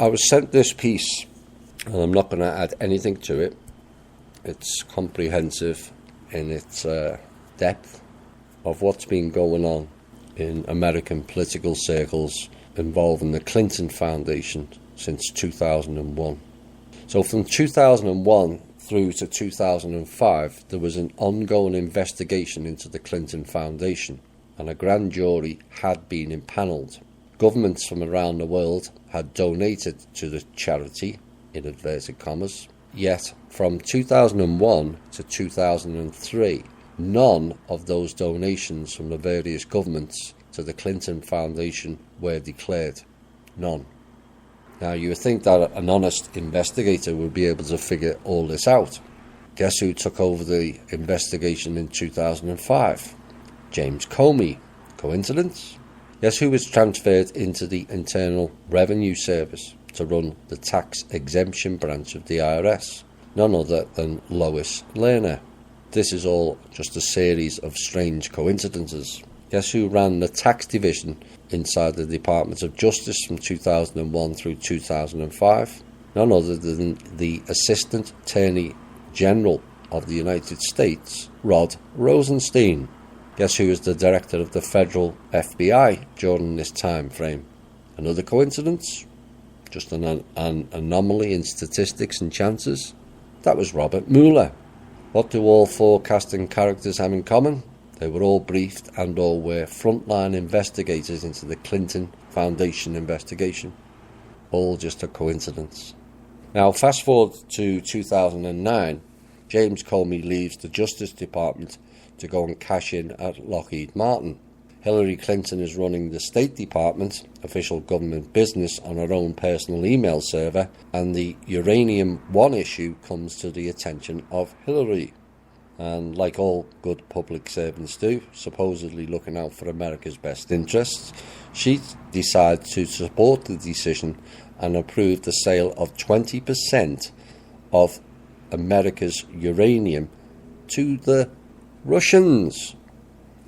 I was sent this piece, and I'm not going to add anything to it. It's comprehensive in its depth of what's been going on in American political circles involving the Clinton Foundation since 2001. So from 2001 through to 2005, there was an ongoing investigation into the Clinton Foundation, and a grand jury had been impanelled. Governments from around the world had donated to the charity, in inverted commas, yet from 2001 to 2003, none of those donations from the various governments to the Clinton Foundation were declared. None. Now, you would think that an honest investigator would be able to figure all this out. Guess who took over the investigation in 2005? James Comey. Coincidence? Guess who was transferred into the Internal Revenue Service to run the tax exemption branch of the IRS? None other than Lois Lerner. This is all just a series of strange coincidences. Guess who ran the tax division inside the Department of Justice from 2001 through 2005? None other than the Assistant Attorney General of the United States, Rod Rosenstein. Guess who was the director of the federal FBI during this time frame? Another coincidence? Just an anomaly in statistics and chances? That was Robert Mueller. What do all four casting characters have in common? They were all briefed and all were frontline investigators into the Clinton Foundation investigation. All just a coincidence. Now, fast forward to 2009, James Comey leaves the Justice Department to go and cash in at Lockheed Martin. Hillary Clinton is running the State Department, official government business, on her own personal email server, and the Uranium One issue comes to the attention of Hillary. And like all good public servants do, supposedly looking out for America's best interests, she decided to support the decision and approve the sale of 20% of America's uranium to the Russians.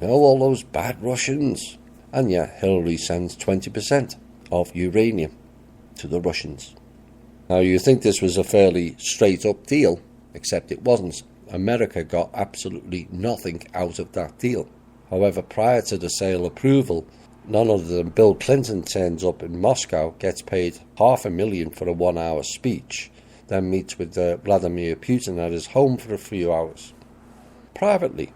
You know, all those bad Russians. And yet Hillary sends 20% of uranium to the Russians. Now, you think this was a fairly straight up deal, except it wasn't. America got absolutely nothing out of that deal. However, prior to the sale approval, none other than Bill Clinton turns up in Moscow, gets paid $500,000 for a 1-hour speech, then meets with Vladimir Putin at his home for a few hours, privately.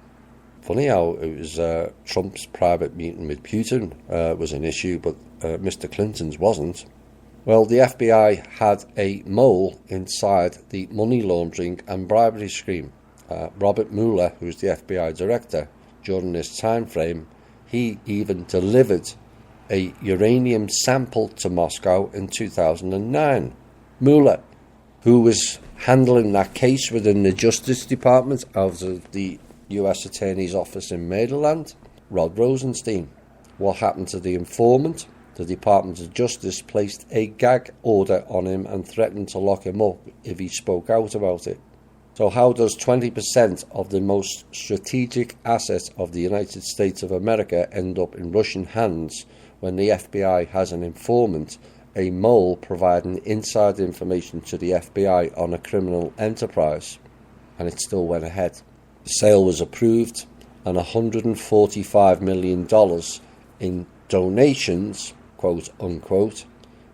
Funny how it was Trump's private meeting with Putin was an issue, but Mr. Clinton's wasn't. Well, the FBI had a mole inside the money laundering and bribery scheme. Robert Mueller, who was the FBI director during this time frame, he even delivered a uranium sample to Moscow in 2009. Mueller, who was handling that case within the Justice Department out of the U.S. Attorney's Office in Maryland, Rod Rosenstein. What happened to the informant? The Department of Justice placed a gag order on him and threatened to lock him up if he spoke out about it. So how does 20% of the most strategic assets of the United States of America end up in Russian hands when the FBI has an informant, a mole providing inside information to the FBI on a criminal enterprise? And it still went ahead. The sale was approved, and $145 million in donations, quote unquote,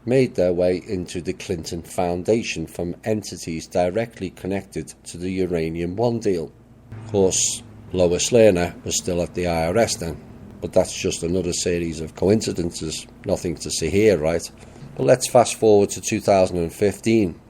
made their way into the Clinton Foundation from entities directly connected to the Uranium One deal. Of course, Lois Lerner was still at the IRS then, but that's just another series of coincidences, nothing to see here, right? But let's fast forward to 2015.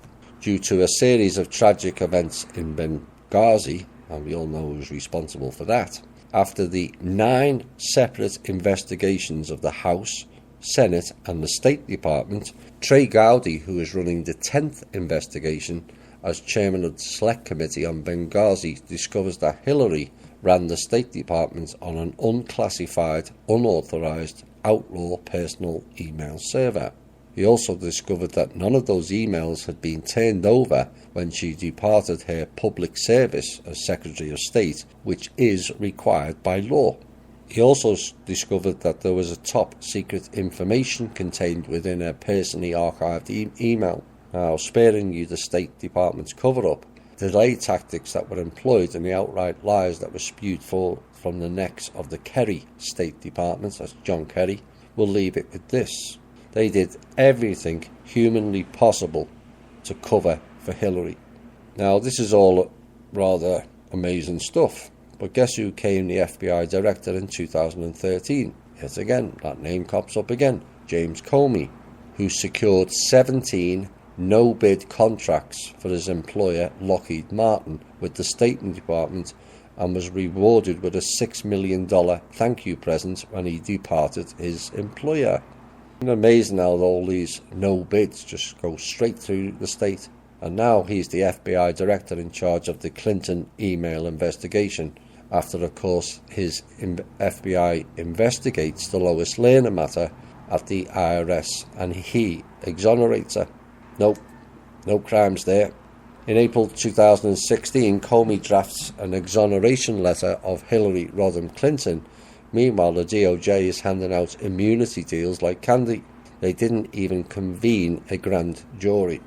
Due to a series of tragic events in Benghazi, and we all know who was responsible for that, after the 9 separate investigations of the House, Senate and the State Department, Trey Gowdy, who is running the 10th investigation as chairman of the Select Committee on Benghazi, discovers that Hillary ran the State Department on an unclassified, unauthorized, outlaw personal email server. He also discovered that none of those emails had been turned over when she departed her public service as Secretary of State, which is required by law. He also discovered that there was a top secret information contained within a personally archived email. Now, sparing you the State Department's cover-up, the delay tactics that were employed and the outright lies that were spewed from the necks of the Kerry State Department, that's John Kerry, will leave it with this. They did everything humanly possible to cover for Hillary. Now, this is all rather amazing stuff, but guess who became the FBI director in 2013? Yet again, that name pops up again, James Comey, who secured 17 no-bid contracts for his employer Lockheed Martin with the State Department and was rewarded with a $6 million thank you present when he departed his employer. It's amazing how all these no-bids just go straight through the state. And now he's the FBI director in charge of the Clinton email investigation after, of course, his FBI investigates the Lois Lerner matter at the IRS and he exonerates her. Nope, no crimes there. In April 2016, Comey drafts an exoneration letter of Hillary Rodham Clinton. Meanwhile, the DOJ is handing out immunity deals like candy. They didn't even convene a grand jury.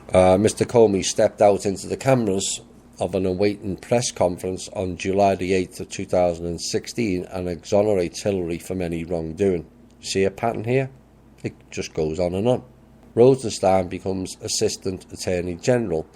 Mr. Comey stepped out into the cameras of an awaiting press conference on July the 8th of 2016 and exonerates Hillary from any wrongdoing. See a pattern here? It just goes on and on. Rosenstein becomes Assistant Attorney General.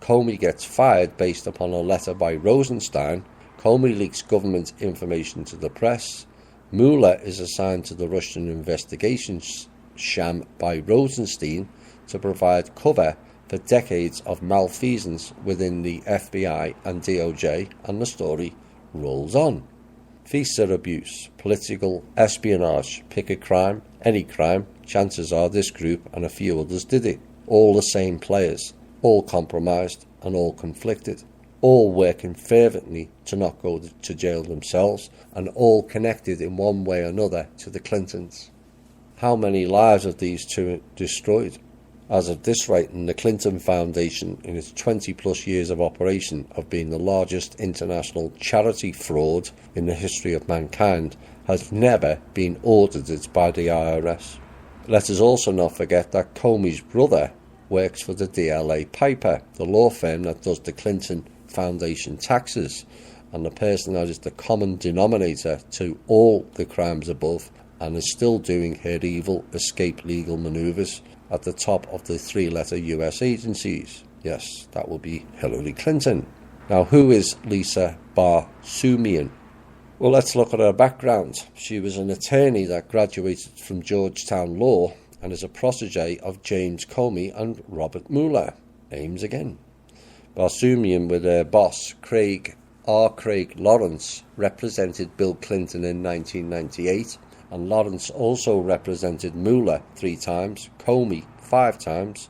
Comey gets fired based upon a letter by Rosenstein. Comey leaks government information to the press. Mueller is assigned to the Russian investigations sham by Rosenstein to provide cover for decades of malfeasance within the FBI and DOJ, and the story rolls on. Visa abuse, political espionage, pick a crime, any crime, chances are this group and a few others did it. All the same players, all compromised and all conflicted, all working fervently to not go to jail themselves, and all connected in one way or another to the Clintons. How many lives have these two destroyed? As of this writing, the Clinton Foundation, in its 20-plus years of operation of being the largest international charity fraud in the history of mankind, has never been audited by the IRS. Let us also not forget that Comey's brother works for the DLA Piper, the law firm that does the Clinton Foundation taxes, and the person that is the common denominator to all the crimes above and is still doing her evil escape legal manoeuvres at the top of the three-letter US agencies. Yes, that will be Hillary Clinton. Now, who is Lisa Barsoomian? Well, let's look at her background. She was an attorney that graduated from Georgetown Law and is a protege of James Comey and Robert Mueller. Names again. Barsoomian, with her boss, Craig Lawrence, represented Bill Clinton in 1998, and Lawrence also represented Mueller 3 times, Comey 5 times,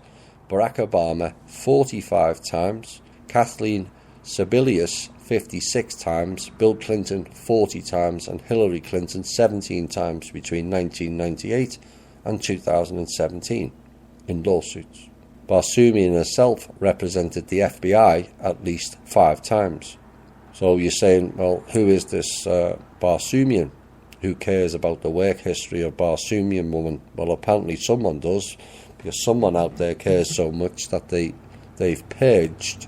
Barack Obama 45 times, Kathleen Sebelius 56 times, Bill Clinton 40 times, and Hillary Clinton 17 times between 1998 and 2017 in lawsuits. Barsoomian herself represented the FBI at least 5 times. So you're saying, well, who is this Barsoomian? Who cares about the work history of Barsoomian woman? Well, apparently someone does, because someone out there cares so much that they've purged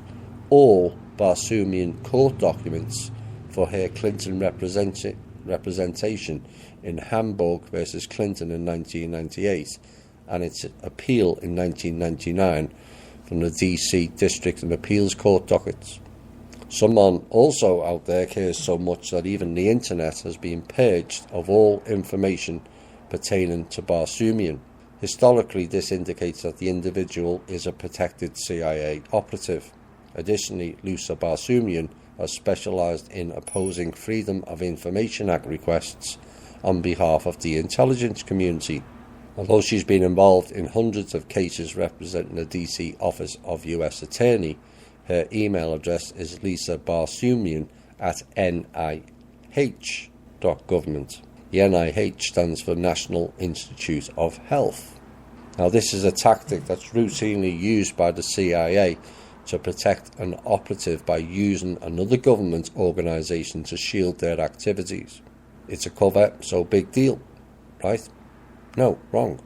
all Barsoomian court documents for her Clinton representation in Hamburg versus Clinton in 1998 and its appeal in 1999 from the DC District and Appeals Court dockets. Someone also out there cares so much that even the internet has been purged of all information pertaining to Barsoomian. Historically, this indicates that the individual is a protected CIA operative. Additionally, Lisa Barsoomian has specialized in opposing Freedom of Information Act requests on behalf of the intelligence community. Although she's been involved in hundreds of cases representing the DC Office of U.S. Attorney, her email address is lisabarsoomian@nih.government. The NIH stands for National Institute of Health. Now, this is a tactic that's routinely used by the CIA to protect an operative by using another government organization to shield their activities. it's a cover, so big deal, right? No, wrong.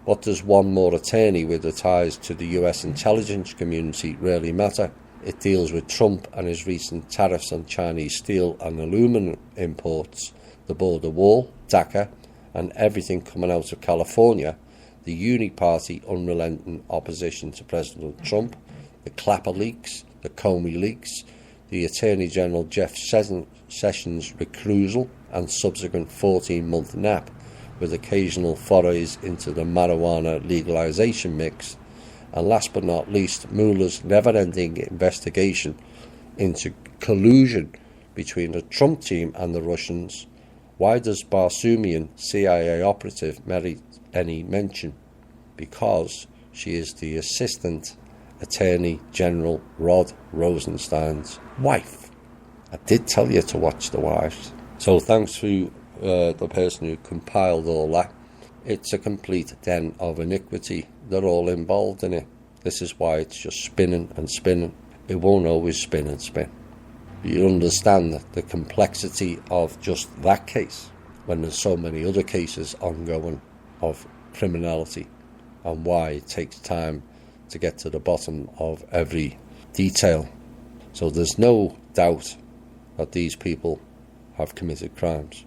What does one more attorney with the ties to the US intelligence community really matter? It deals with Trump and his recent tariffs on Chinese steel and aluminum imports, the border wall, DACA, and everything coming out of California, the uni-party unrelenting opposition to President Trump, the Clapper leaks, the Comey leaks, the Attorney General Jeff Sessions' recusal and subsequent 14-month nap, with occasional forays into the marijuana legalization mix, and last but not least, Mueller's never-ending investigation into collusion between the Trump team and the Russians. Why does Barsoomian, CIA operative, merit any mention? Because she is the Assistant Attorney General Rod Rosenstein's wife. I did tell you to watch The Wives. So thanks to the person who compiled all that. It's a complete den of iniquity. They're all involved in it. This is why it's just spinning and spinning. It won't always spin and spin. You understand the complexity of just that case when there's so many other cases ongoing of criminality, and why it takes time to get to the bottom of every detail. So there's no doubt that these people have committed crimes.